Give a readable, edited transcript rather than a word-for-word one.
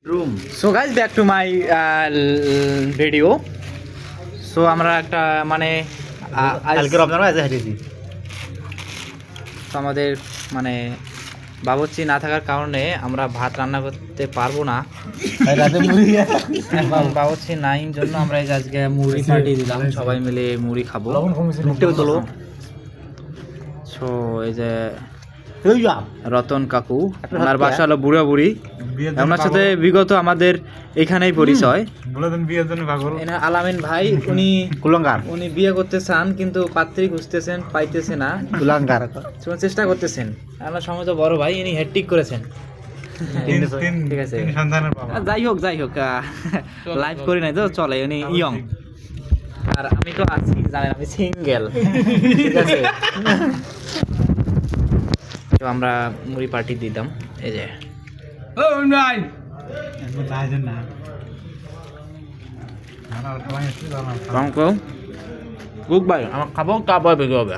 room. So guys, back to my video. So আমরা একটা মানে কালকে রমজান মাসে হারিয়েছি তো আমাদের মানে বাবুর্চি না থাকার কারণে আমরা ভাত রান্না করতে পারবো না। রাতে মুড়ি এবং বাবুর্চি নাই জন্য আমরা এই যে আজকে মুড়ি পার্টি দিলাম, সবাই মিলে মুড়ি খাবো। মুখটা তোলো সো এই যে রতন কাকু, ওনার বাসা হলো বুড়া বুড়ি। ওনার সাথে বিগত আমাদের এখানেই পরিচয়। এনার আলামিন ভাই, উনি কুলঙ্গার উনি বিয়ে করতে চান কিন্তু পাত্রী খুঁজতেছেন, পাইতেছে না, কুলঙ্গার চেষ্টা করতেছেন। আমার সময় তো বড় ভাই, ইনি হ্যাট্রিক করেছেন। ঠিক আছে, যাই হোক লাইভ করি নাই তো চলে, উনি ইয়ং আর আমি তো আছি, জানেন আমি সিঙ্গেল। ঠিক আছে, তো আমরা মুড়ি পার্টি দিতাম। এই যে কুক ভাই, আমার খাবো তারপর বেরিয়ে হবে।